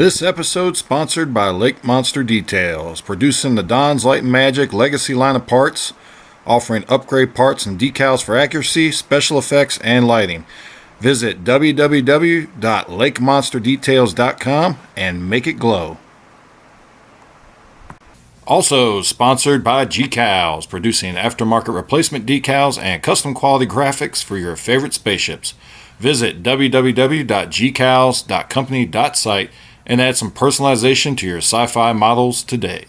This episode sponsored by Lake Monster Details, producing the Don's Light and Magic Legacy line of parts, offering upgrade parts and decals for accuracy, special effects, and lighting. Visit www.lakemonsterdetails.com and make it glow. Also sponsored by GCals, producing aftermarket replacement decals and custom quality graphics for your favorite spaceships. Visit www.gcals.company.site and add some personalization to your sci-fi models today.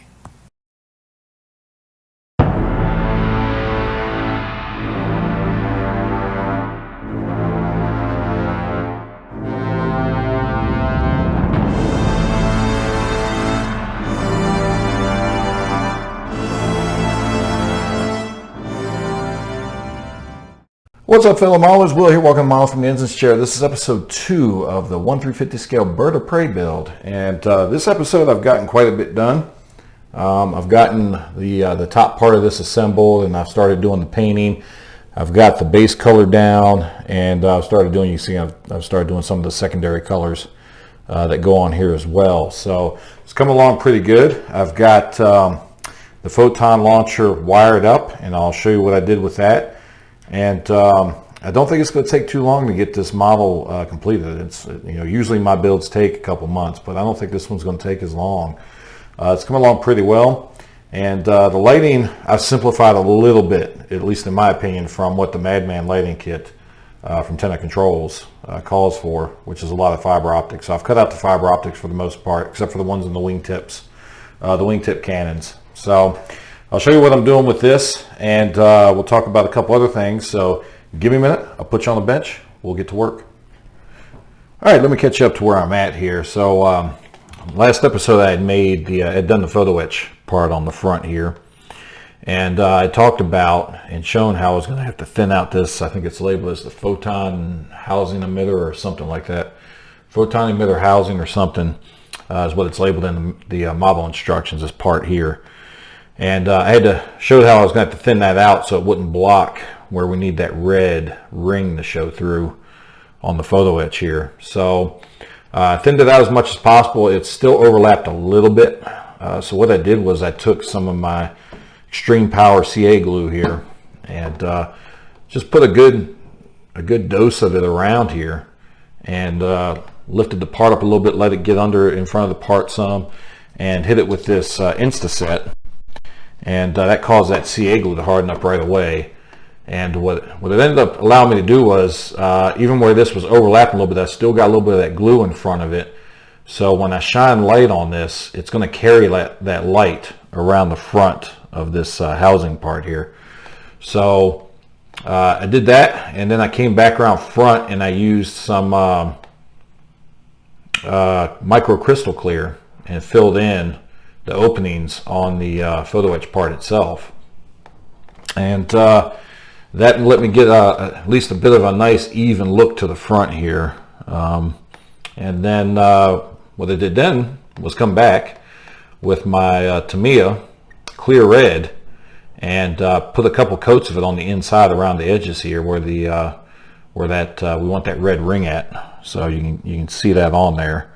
What's up, fellow modelers? Will here, welcome to Model from the Ensign's Chair. This is episode 2 of the 1/350 scale Bird of Prey build, and this episode I've gotten quite a bit done. I've gotten the top part of this assembled, and I've started doing the painting. I've got the base color down, and I've started doing, I've started doing some of the secondary colors that go on here as well. So it's come along pretty good. I've got the Photon launcher wired up, and I'll show you what I did with that. And I don't think it's going to take too long to get this model completed. It's usually my builds take a couple months, but I don't think this one's going to take as long. It's come along pretty well, and the lighting I've simplified a little bit, at least in my opinion, from what the Madman lighting kit from Tenet Controls calls for, which is a lot of fiber optics. So I've cut out the fiber optics for the most part, except for the ones in the wingtips, the wingtip cannons. So I'll show you what I'm doing with this, and we'll talk about a couple other things. So give me a minute, I'll put you on the bench, we'll get to work. All right, let me catch you up to where I'm at here. So last episode I had made I'd done the photo etch part on the front here, and I talked about and shown how I was going to have to thin out this, I think it's labeled as the Photon housing emitter or something like that. Photon emitter housing or something is what it's labeled in the model instructions, this part here. And I had to show how I was going to have to thin that out so it wouldn't block where we need that red ring to show through on the photo etch here. So I thinned it out as much as possible. It still overlapped a little bit. So what I did was I took some of my extreme power CA glue here and just put a good dose of it around here, and lifted the part up a little bit, let it get under in front of the part some, and hit it with this Instaset. And that caused that CA glue to harden up right away. And what it ended up allowing me to do was, even where this was overlapping a little bit, I still got a little bit of that glue in front of it. So when I shine light on this, it's going to carry that light around the front of this housing part here. So I did that, and then I came back around front and I used some micro crystal clear and filled in the openings on the photo etch part itself, and that let me get at least a bit of a nice even look to the front here. And then what I did then was come back with my Tamiya clear red and put a couple coats of it on the inside around the edges here where we want that red ring at. So you can see that on there.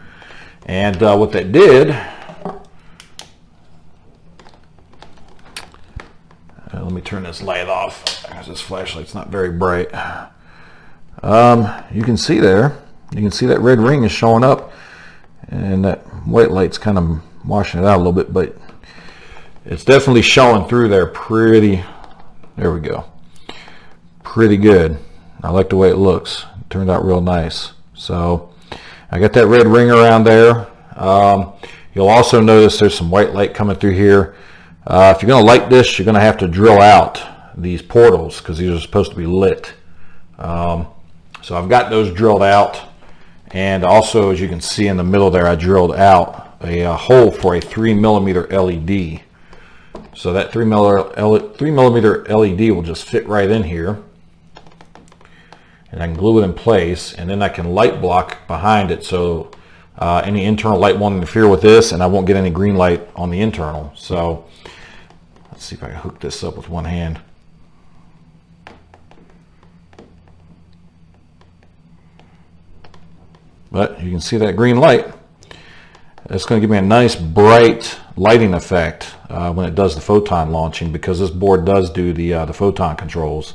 And what that did, let me turn this light off because this flashlight's not very bright. You can see there, you can see that red ring is showing up, and that white light's kind of washing it out a little bit, but it's definitely showing through there pretty, there we go, pretty good. I like the way it looks. It turned out real nice. So I got that red ring around there. You'll also notice there's some white light coming through here. If you're going to light this, you're going to have to drill out these portals because these are supposed to be lit. So I've got those drilled out, and also, as you can see in the middle there, I drilled out a hole for a 3mm LED. So that 3mm LED will just fit right in here, and I can glue it in place, and then I can light block behind it so any internal light won't interfere with this, and I won't get any green light on the internal. So let's see if I can hook this up with one hand. But you can see that green light. it's going to give me a nice bright lighting effect when it does the photon launching, because this board does do the photon controls.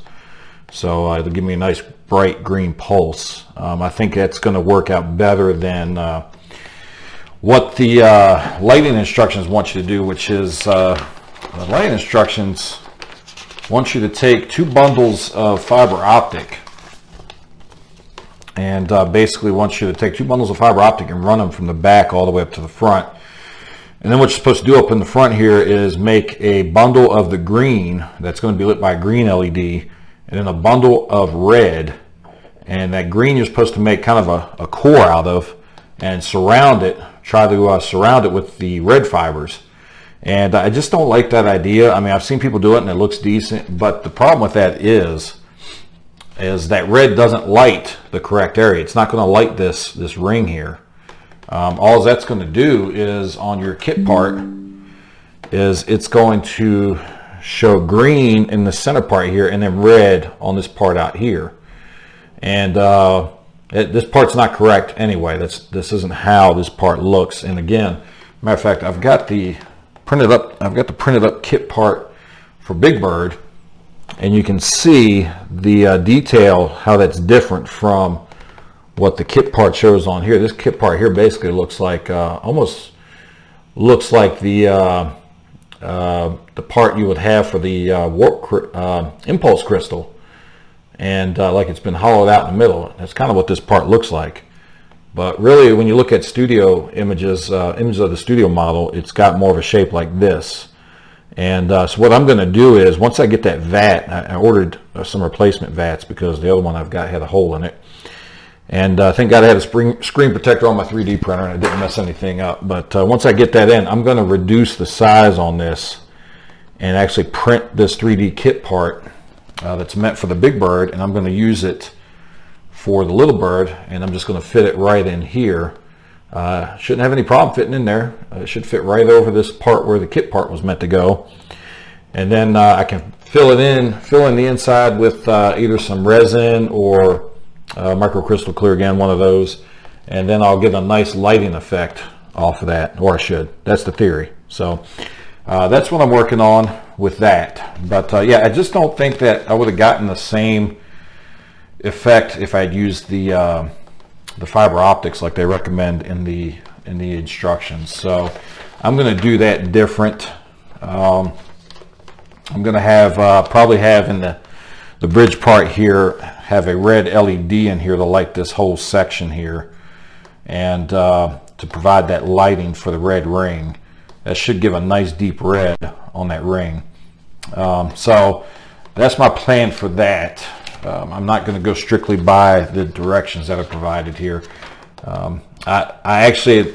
So it'll give me a nice bright green pulse. I think that's going to work out better than what the lighting instructions want you to do, which is the lighting instructions want you to take 2 bundles of fiber optic, and basically wants you to take 2 bundles of fiber optic and run them from the back all the way up to the front. And then what you're supposed to do up in the front here is make a bundle of the green that's going to be lit by a green LED, and then a bundle of red. And that green you're supposed to make kind of a core out of, and surround it, try to surround it with the red fibers. And I just don't like that idea. I mean, I've seen people do it and it looks decent, but the problem with that is that red doesn't light the correct area. It's not going to light this ring here. All that's going to do is, on your kit part, is it's going to show green in the center part here and then red on this part out here. And this part's not correct anyway. This isn't how this part looks. And again, matter of fact, I've got the printed up kit part for Big Bird, and you can see the detail, how that's different from what the kit part shows on here. This kit part here basically looks like almost looks like the part you would have for the impulse crystal, and like it's been hollowed out in the middle. That's kind of what this part looks like. But really, when you look at studio images of the studio model, it's got more of a shape like this. And so what I'm going to do is, once I get that vat, I ordered some replacement vats because the other one I've got had a hole in it. And thank God I had a screen protector on my 3D printer and it didn't mess anything up. But once I get that in, I'm going to reduce the size on this and actually print this 3D kit part that's meant for the Big Bird, and I'm going to use it for the Little Bird, and I'm just going to fit it right in here. Shouldn't have any problem fitting in there. It should fit right over this part where the kit part was meant to go. And then I can fill in the inside with either some resin or microcrystal clear, again, one of those. And then I'll get a nice lighting effect off of that, or I should. That's the theory. So that's what I'm working on with that. But yeah, I just don't think that I would have gotten the same effect if I'd used the fiber optics like they recommend in the instructions. So I'm going to do that different. I'm going to have probably have in the bridge part here, have a red LED in here to light this whole section here, and to provide that lighting for the red ring. That should give a nice deep red on that ring. So that's my plan for that. I'm not going to go strictly by the directions that are provided here. I actually,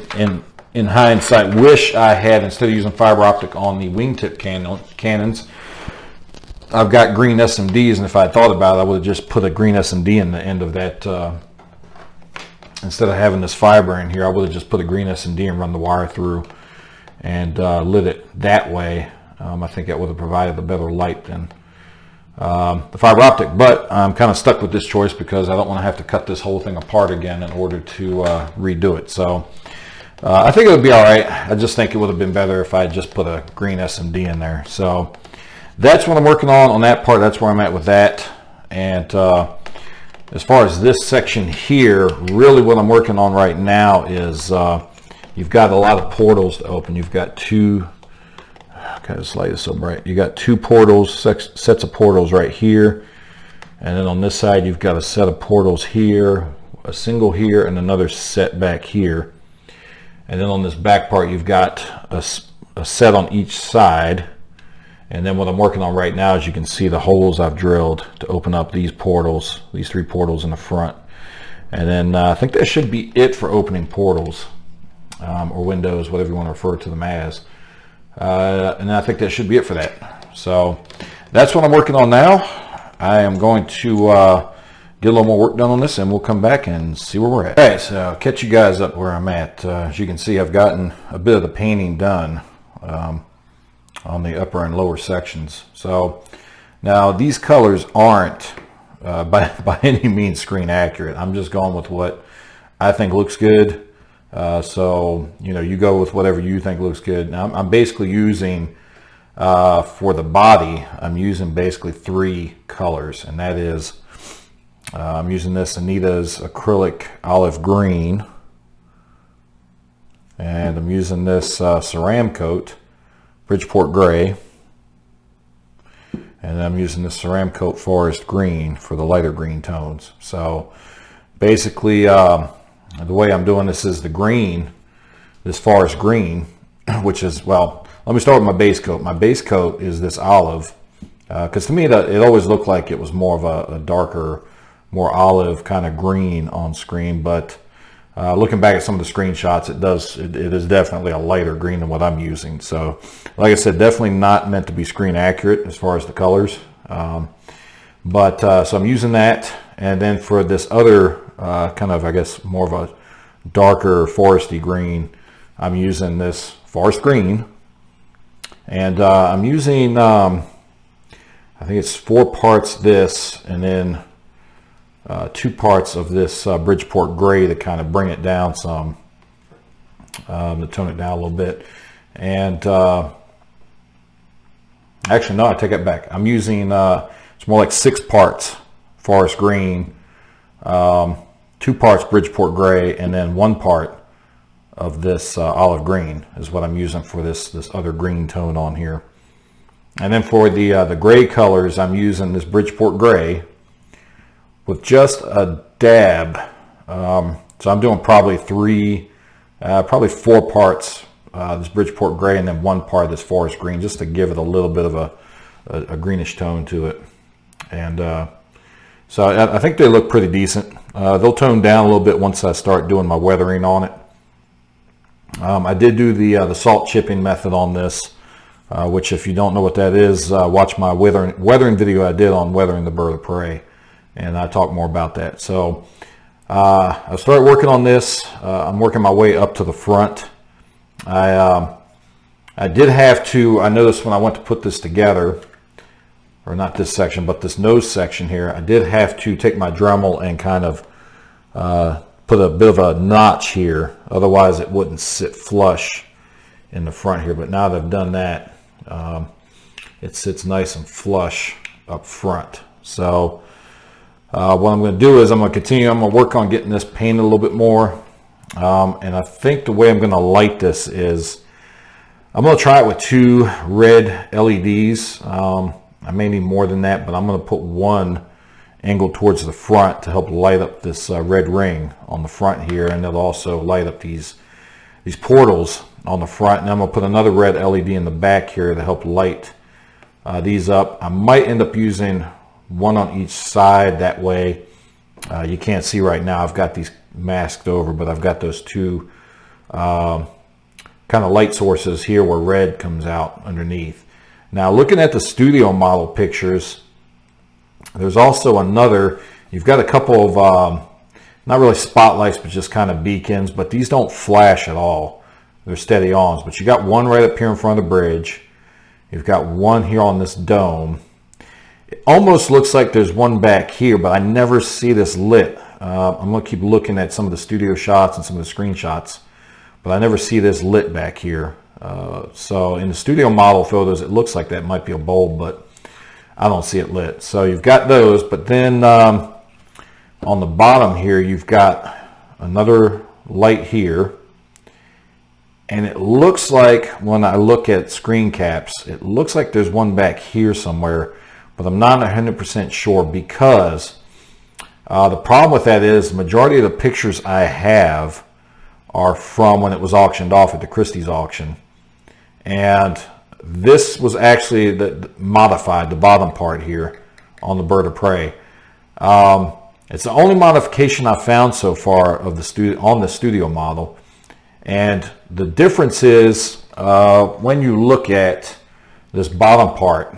in hindsight, wish I had, instead of using fiber optic on the wingtip cannons, I've got green SMDs, and if I had thought about it, I would have just put a green SMD in the end of that. Instead of having this fiber in here, I would have just put a green SMD and run the wire through and lit it that way. I think that would have provided a better light than the fiber optic. But I'm kind of stuck with this choice because I don't want to have to cut this whole thing apart again in order to redo it. So I think it would be all right. I just think it would have been better if I had just put a green SMD in there. So that's what I'm working on that part. That's where I'm at with that. And as far as this section here, really what I'm working on right now is you've got a lot of portals to open. You've got two, okay, this light is so bright. You got two portals, sets of portals right here. And then on this side, you've got a set of portals here, a single here, and another set back here. And then on this back part, you've got a set on each side. And then what I'm working on right now is you can see the holes I've drilled to open up these portals, these three portals in the front. And then I think that should be it for opening portals or windows, whatever you want to refer to them as. And I think that should be it for that. So that's what I'm working on now. I am going to get a little more work done on this, and we'll come back and see where we're at. All right, so I'll catch you guys up where I'm at. As you can see, I've gotten a bit of the painting done on the upper and lower sections. So now these colors aren't by any means screen accurate. I'm just going with what I think looks good. So, you know, you go with whatever you think looks good. Now, I'm basically using, for the body, I'm using basically 3 colors. And that is, I'm using this Anita's acrylic olive green. And I'm using this Ceramcoat Bridgeport gray. And I'm using this Ceramcoat forest green for the lighter green tones. So basically, the way I'm doing this is the green, this forest green, which is, well, let me start with my base coat. My base coat is this olive, because to me it always looked like it was more of a darker, more olive kind of green on screen. But looking back at some of the screenshots, it is definitely a lighter green than what I'm using. So like I said, definitely not meant to be screen accurate as far as the colors. So I'm using that. And then for this other kind of, I guess, more of a darker foresty green, I'm using this forest green. And I'm using, I think it's 4 parts this, and then 2 parts of this Bridgeport gray to kind of bring it down some, to tone it down a little bit. And actually, no, I take it back. I'm using, it's more like 6 parts forest green, 2 parts Bridgeport gray, and then 1 part of this olive green is what I'm using for this other green tone on here. And then for the gray colors, I'm using this Bridgeport gray with just a dab. So I'm doing probably 4 parts this Bridgeport gray, and then 1 part of this forest green, just to give it a little bit of a greenish tone to it. And so I think they look pretty decent. They'll tone down a little bit once I start doing my weathering on it. I did do the salt chipping method on this, which, if you don't know what that is, watch my weathering video I did on weathering the bird of prey, and I talk more about that. So I started working on this. I'm working my way up to the front. I did have to, I noticed when I went to put this together, or not this section, but this nose section here, I did have to take my Dremel and kind of put a bit of a notch here. Otherwise it wouldn't sit flush in the front here. But now that I've done that, it sits nice and flush up front. So what I'm going to do is I'm going to continue. I'm going to work on getting this painted a little bit more. And I think the way I'm going to light this is I'm going to try it with 2 red LEDs. I may need more than that, but I'm going to put 1 angled towards the front to help light up this red ring on the front here, and it'll also light up these portals on the front. And I'm going to put another red LED in the back here to help light these up. I might end up using 1 on each side. That way, you can't see right now. I've got these masked over, but I've got those 2 kind of light sources here where red comes out underneath. Now, looking at the studio model pictures, there's also another, you've got a couple of, not really spotlights, but just kind of beacons, but these don't flash at all. They're steady ons, but you got 1 right up here in front of the bridge. You've got 1 here on this dome. It almost looks like there's 1 back here, but I never see this lit. I'm going to keep looking at some of the studio shots and some of the screenshots, but I never see this lit back here. So in the studio model photos, it looks like that might be a bulb, but I don't see it lit. So you've got those, but then on the bottom here, you've got another light here. And it looks like, when I look at screen caps, it looks like there's 1 back here somewhere, but I'm not 100% sure, because the problem with that is the majority of the pictures I have are from when it was auctioned off at the Christie's auction. And this was actually modified, the bottom part here on the bird of prey. It's the only modification I've found so far of on the studio model. And the difference is when you look at this bottom part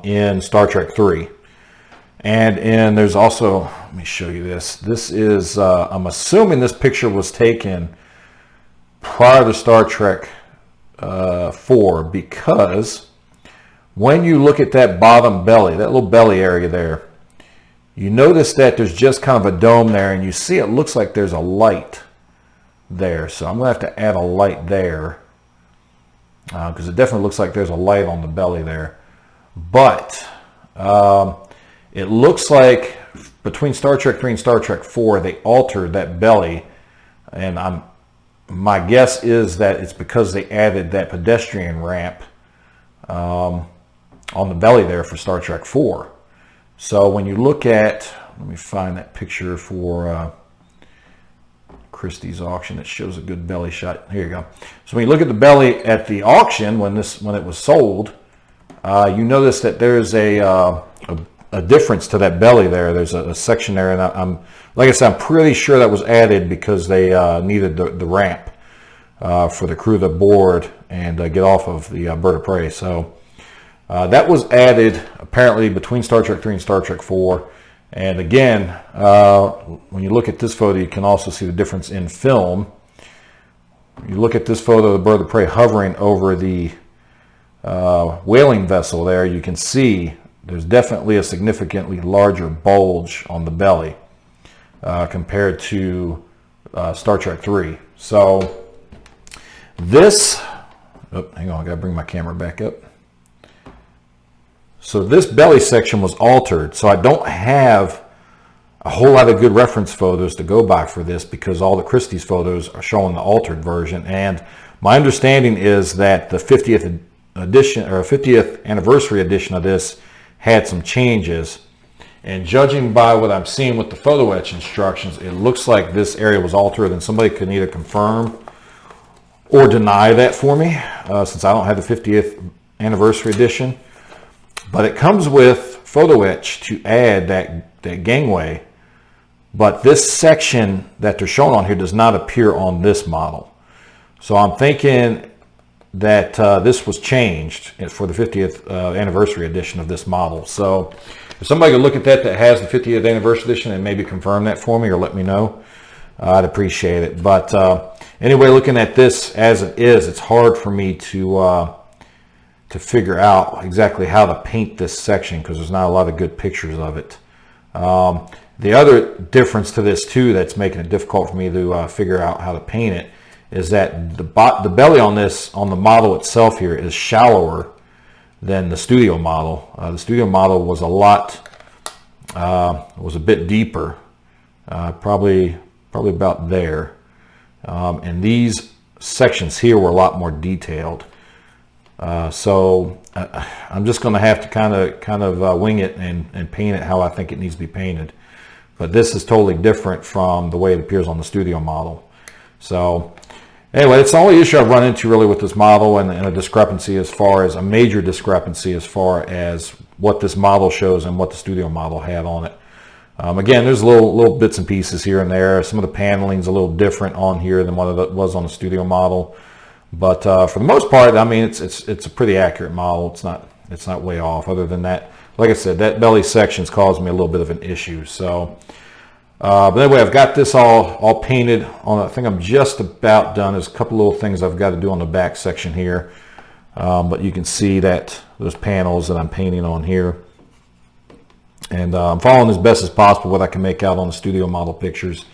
in Star Trek 3. And there's also, let me show you this. This is, I'm assuming this picture was taken prior to Star Trek 4, because when you look at that bottom belly, that little belly area there, you notice that there's just kind of a dome there, and you see it looks like there's a light there. So I'm going to have to add a light there because it definitely looks like there's a light on the belly there. But it looks like between Star Trek 3 and Star Trek 4, they altered that belly. And my guess is that it's because they added that pedestrian ramp on the belly there for Star Trek 4. So when you look at, let me find that picture for Christie's auction that shows a good belly shot. Here you go. So when you look at the belly at the auction when it was sold, you notice that there's a difference to that belly there. There's a section there, and like I said, I'm pretty sure that was added because they needed the ramp for the crew to board and get off of the bird of prey. So that was added apparently between Star Trek 3 and Star Trek 4. And again, when you look at this photo, you can also see the difference in film. You look at this photo of the bird of prey hovering over the whaling vessel there, you can see there's definitely a significantly larger bulge on the belly compared to Star Trek 3. So this, hang on, I gotta bring my camera back up. So this belly section was altered. So I don't have a whole lot of good reference photos to go by for this because all the Christie's photos are showing the altered version. And my understanding is that the 50th edition or 50th anniversary edition of this had some changes. And judging by what I'm seeing with the photo etch instructions, it looks like this area was altered, and somebody could either confirm or deny that for me since I don't have the 50th anniversary edition. But it comes with photo etch to add that gangway. But this section that they're showing on here does not appear on this model. So I'm thinking that this was changed for the 50th anniversary edition of this model. So if somebody could look at that has the 50th anniversary edition and maybe confirm that for me or let me know, I'd appreciate it. But anyway, looking at this as it is, it's hard for me to figure out exactly how to paint this section because there's not a lot of good pictures of it. The other difference to this too that's making it difficult for me to figure out how to paint it is that the belly on the model itself here is shallower than the studio model. The studio model was was a bit deeper, probably about there, and these sections here were a lot more detailed. So I'm just going to have to kind of wing it and paint it how I think it needs to be painted. But this is totally different from the way it appears on the studio model. So anyway, it's the only issue I've run into really with this model, and a discrepancy as far as a major discrepancy as far as what this model shows and what the studio model had on it. Again, there's little bits and pieces here and there. Some of the paneling's a little different on here than what it was on the studio model. But for the most part, I mean, it's a pretty accurate model. It's not way off. Other than that, like I said, that belly section's caused me a little bit of an issue. So, but anyway, I've got this all painted on. I think I'm just about done. There's a couple little things I've got to do on the back section here, but you can see that those panels that I'm painting on here, and I'm following as best as possible what I can make out on the studio model pictures.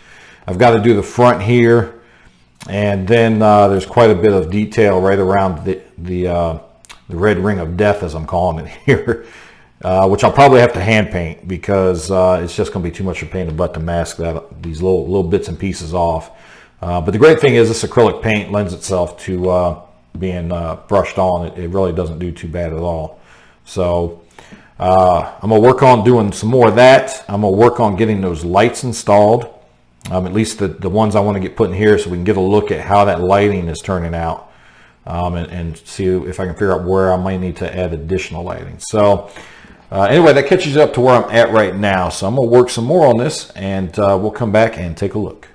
I've got to do the front here. And then there's quite a bit of detail right around the red ring of death, as I'm calling it here, which I'll probably have to hand paint because it's just going to be too much of a pain in the butt to mask these little bits and pieces off. But the great thing is this acrylic paint lends itself to being brushed on. It really doesn't do too bad at all. So I'm going to work on doing some more of that. I'm going to work on getting those lights installed. At least the ones I want to get put in here so we can get a look at how that lighting is turning out and see if I can figure out where I might need to add additional lighting. So anyway, that catches you up to where I'm at right now. So I'm going to work some more on this and we'll come back and take a look.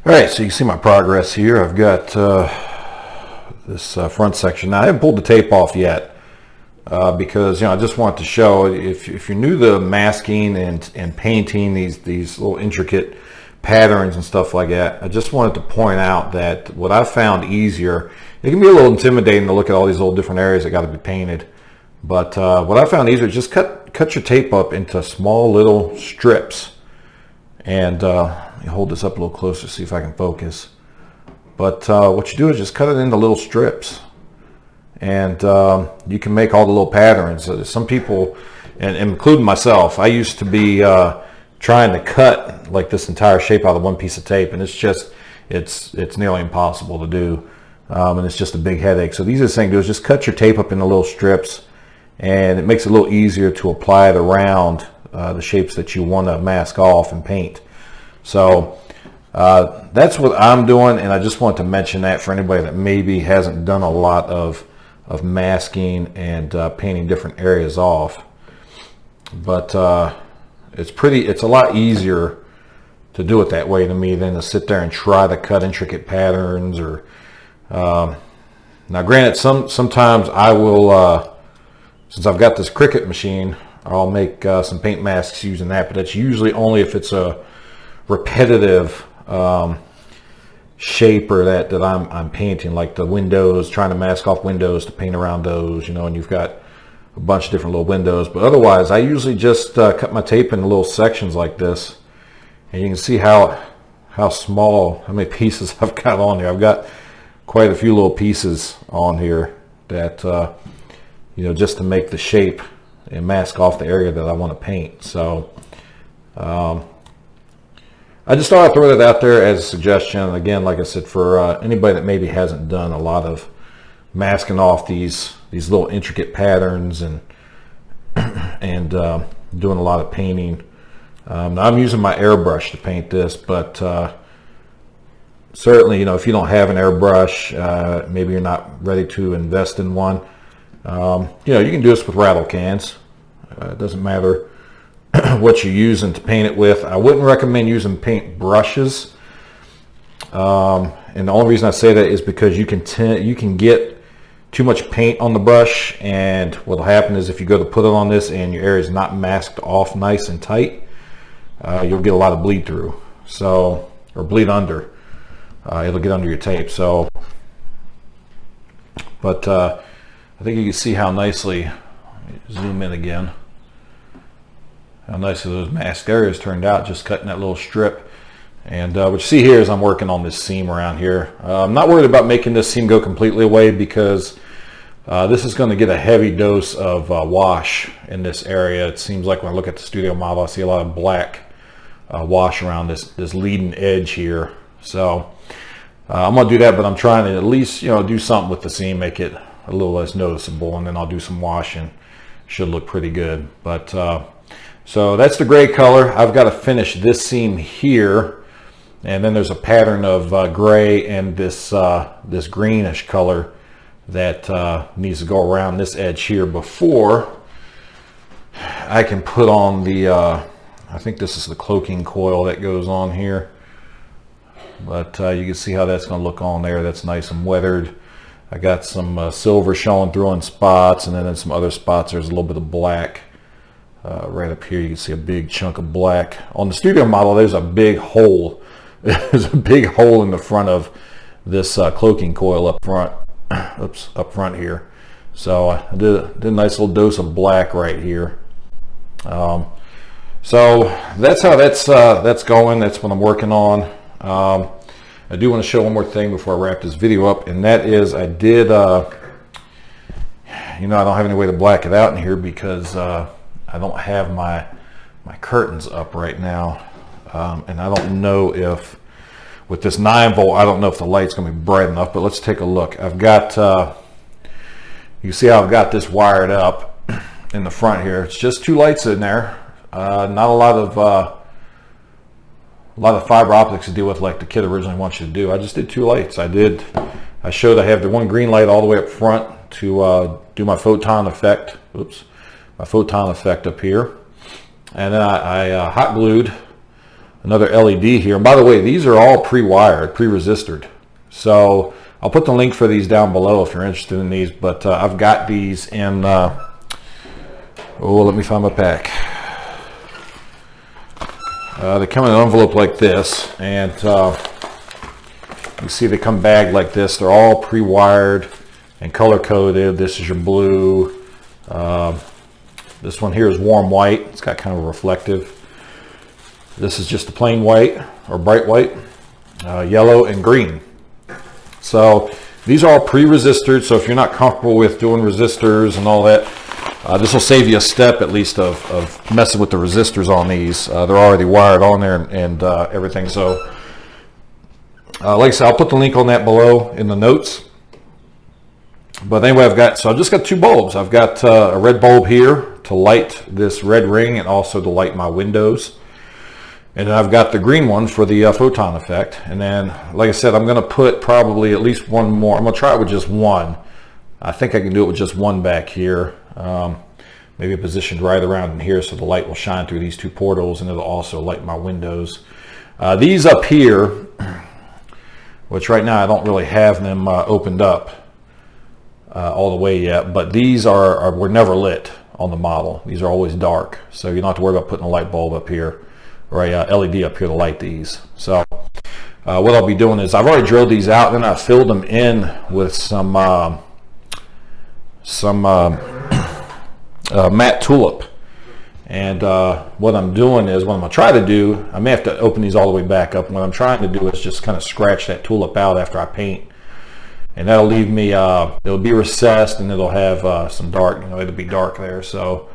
All right, so you can see my progress here. I've got this front section. Now I haven't pulled the tape off yet. Because I just want to show if you're new to masking and painting these little intricate patterns and stuff like that, I just wanted to point out that what I found easier, it can be a little intimidating to look at all these little different areas that got to be painted, but what I found easier is just cut your tape up into small little strips, and Let me hold this up a little closer, see if I can focus. But what you do is just cut it into little strips. And you can make all the little patterns. Some people, and including myself, I used to be trying to cut like this entire shape out of one piece of tape, and it's nearly impossible to do, and it's just a big headache. So the easiest thing to do is just cut your tape up into little strips, and it makes it a little easier to apply it around the shapes that you want to mask off and paint. So that's what I'm doing, and I just want to mention that for anybody that maybe hasn't done a lot of masking and painting different areas off. But it's a lot easier to do it that way to me than to sit there and try to cut intricate patterns. Or now granted, sometimes I will, since I've got this Cricut machine, I'll make some paint masks using that, but that's usually only if it's a repetitive shape or that I'm painting, like the windows, trying to mask off windows to paint around those, you know, and you've got a bunch of different little windows. But otherwise, I usually just cut my tape into little sections like this, and you can see how small, how many pieces I've got on here. I've got quite a few little pieces on here that you know, just to make the shape and mask off the area that I want to paint. So I just thought I'd throw that out there as a suggestion. Again, like I said, for anybody that maybe hasn't done a lot of masking off these little intricate patterns and doing a lot of painting. Now I'm using my airbrush to paint this, but certainly, you know, if you don't have an airbrush, maybe you're not ready to invest in one, you know, you can do this with rattle cans. It doesn't matter what you're using to paint it with. I wouldn't recommend using paint brushes, and the only reason I say that is because you can get too much paint on the brush, and what'll happen is if you go to put it on this and your area is not masked off nice and tight, you'll get a lot of bleed through, so, or bleed under. It'll get under your tape. So, but I think you can see how nicely, zoom in again, how nicely those masked areas turned out just cutting that little strip. And what you see here is I'm working on this seam around here. I'm not worried about making this seam go completely away, because this is going to get a heavy dose of wash in this area. It seems like when I look at the studio model, I see a lot of black wash around this leading edge here. So I'm going to do that, but I'm trying to at least, you know, do something with the seam, make it a little less noticeable, and then I'll do some washing. Should look pretty good. But so that's the gray color. I've got to finish this seam here. And then there's a pattern of gray and this greenish color that needs to go around this edge here before I can put on the, I think this is the cloaking coil that goes on here. But you can see how that's going to look on there. That's nice and weathered. I got some silver showing through in spots, and then in some other spots there's a little bit of black. Right up here you can see a big chunk of black. On the studio model there's a big hole. There's a big hole in the front of this cloaking coil up front. Oops, up front here. So I did a nice little dose of black right here. So that's how that's going. That's what I'm working on. I do want to show one more thing before I wrap this video up, and that is I did, you know, I don't have any way to black it out in here because I don't have my curtains up right now. And I don't know if with this 9-volt, I don't know if the light's going to be bright enough, but let's take a look. I've got, you see how I've got this wired up in the front here. It's just 2 lights in there. Not a lot of fiber optics to deal with like the kit originally wants you to do. I just did 2 lights. I showed I have the one green light all the way up front to do my photon effect. Oops, my photon effect up here. And then I hot glued another LED here. And by the way, these are all pre-wired, pre-resistored. So I'll put the link for these down below if you're interested in these. But I've got these in, oh, let me find my pack. They come in an envelope like this, and you see they come bagged like this. They're all pre-wired and color-coded. This is your blue. This one here is warm white. It's got kind of a reflective. This is just the plain white. or bright white, yellow, and green. So these are all pre-resisted, so if you're not comfortable with doing resistors and all that, this will save you a step at least of messing with the resistors on these. They're already wired on there and everything. So like I said, I'll put the link on that below in the notes. But anyway, I've just got two bulbs. I've got a red bulb here to light this red ring and also to light my windows. And then I've got the green one for the photon effect. And then, like I said, I'm going to put probably at least one more. I'm going to try it with just one. I think I can do it with just one back here. Maybe positioned right around in here so the light will shine through these two portals and it'll also light my windows. These up here, which right now I don't really have them opened up all the way yet, but these were never lit on the model. These are always dark. So you don't have to worry about putting a light bulb up here or a LED up here to light these. So what I'll be doing is I've already drilled these out and I filled them in with some matte tulip. And what I'm doing is, what I'm going to try to do, I may have to open these all the way back up. What I'm trying to do is just kind of scratch that tulip out after I paint. And that'll leave me, it'll be recessed and it'll have some dark, it'll be dark there. So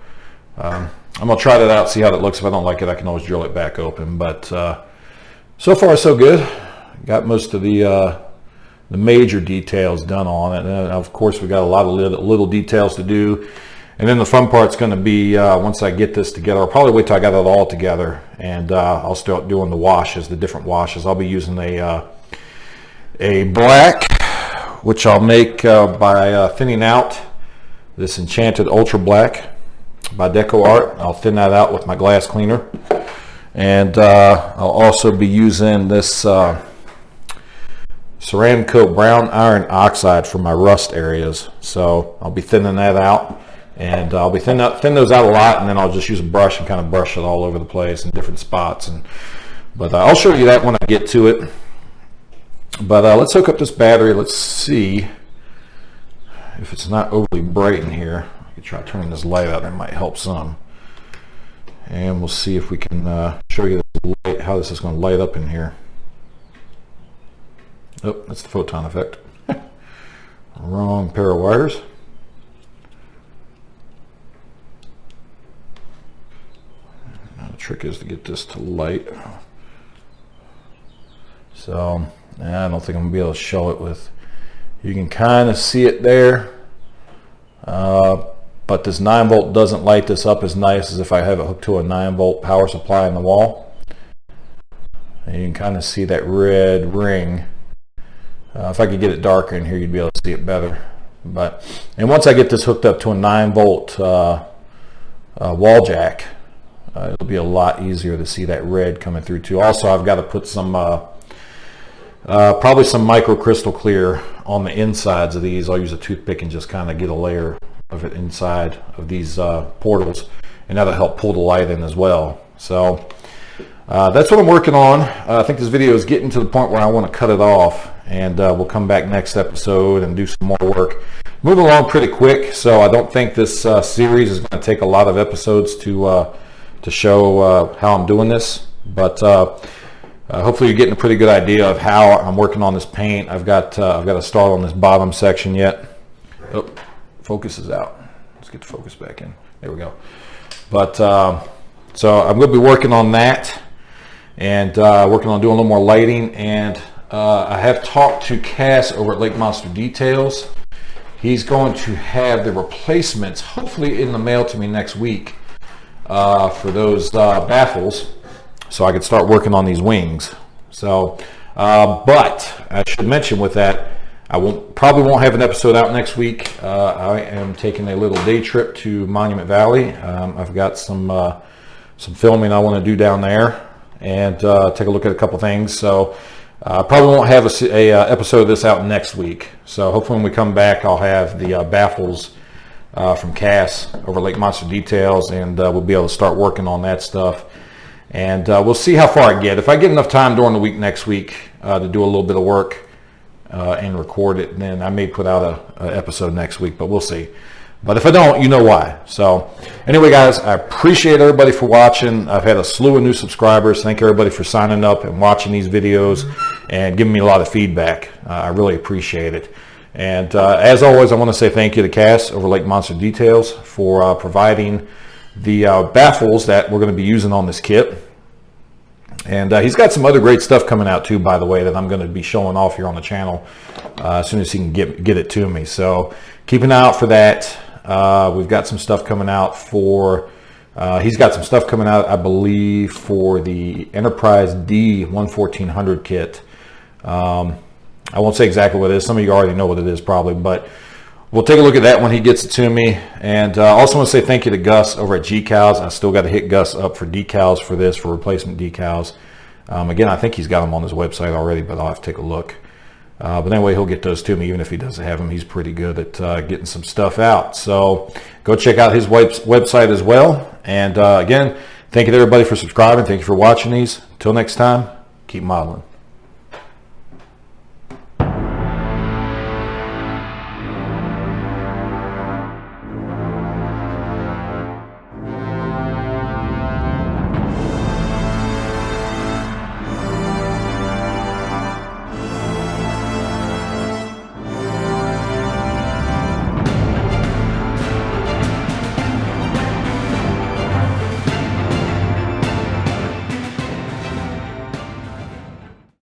I'm going to try that out, see how that looks. If I don't like it, I can always drill it back open. But so far, so good. Got most of the major details done on it. And of course, we got a lot of little details to do. And then the fun part's going to be once I get this together, I'll probably wait till I got it all together. And I'll start doing the washes, the different washes. I'll be using a black, which I'll make by thinning out this Enchanted Ultra Black by Deco Art. I'll thin that out with my glass cleaner. And I'll also be using this Ceramcoat Brown Iron Oxide for my rust areas. So I'll be thinning that out. And I'll be thin those out a lot, and then I'll just use a brush and kind of brush it all over the place in different spots. But I'll show you that when I get to it. But let's hook up this battery. Let's see if it's not overly bright in here. I could try turning this light out. That might help some. And we'll see if we can show you this light, how this is going to light up in here. Oh, that's the photon effect. Wrong pair of wires. Now the trick is to get this to light. So I don't think I'm going to be able to show it with, you can kind of see it there. But this 9-volt doesn't light this up as nice as if I have it hooked to a 9-volt power supply in the wall. And you can kind of see that red ring. If I could get it darker in here, you'd be able to see it better. And once I get this hooked up to a 9-volt wall jack, it'll be a lot easier to see that red coming through too. Also, I've got to put some probably some microcrystal clear on the insides of these. I'll use a toothpick and just kind of get a layer of it inside of these portals, and that'll help pull the light in as well. So that's what I'm working on. I think this video is getting to the point where I want to cut it off, and we'll come back next episode and do some more work. Moving along pretty quick, so I don't think this series is going to take a lot of episodes to show how I'm doing this, but hopefully you're getting a pretty good idea of how I'm working on this paint. I've got to start on this bottom section yet. Oh, focus is out. Let's get the focus back in. There we go. But so I'm going to be working on that, and working on doing a little more lighting. And I have talked to Cass over at Lake Monster Details. He's going to have the replacements hopefully in the mail to me next week for those baffles, so I could start working on these wings. So, but I should mention with that, I probably won't have an episode out next week. I am taking a little day trip to Monument Valley. I've got some filming I want to do down there, and take a look at a couple things. So probably won't have a episode of this out next week. So hopefully when we come back, I'll have the baffles from Cass over Lake Monster Details, and we'll be able to start working on that stuff. And we'll see how far I get. If I get enough time during the week next week to do a little bit of work and record it, then I may put out an episode next week, but we'll see. But if I don't, you know why. So anyway, guys, I appreciate everybody for watching. I've had a slew of new subscribers. Thank everybody for signing up and watching these videos and giving me a lot of feedback. I really appreciate it. And as always, I want to say thank you to Cass over Lake Monster Details for providing the baffles that we're going to be using on this kit. And he's got some other great stuff coming out too, by the way, that I'm going to be showing off here on the channel as soon as he can get it to me. So keep an eye out for that. We've got some stuff coming out for, he's got some stuff coming out, I believe, for the Enterprise D 11400 kit. I won't say exactly what it is. Some of you already know what it is probably, but we'll take a look at that when he gets it to me. And I also want to say thank you to Gus over at G-Cows. I still got to hit Gus up for decals for this, for replacement decals. Again, I think he's got them on his website already, but I'll have to take a look. But anyway, he'll get those to me, even if he doesn't have them. He's pretty good at getting some stuff out. So go check out his website as well. And again, thank you to everybody for subscribing. Thank you for watching these. Until next time, keep modeling.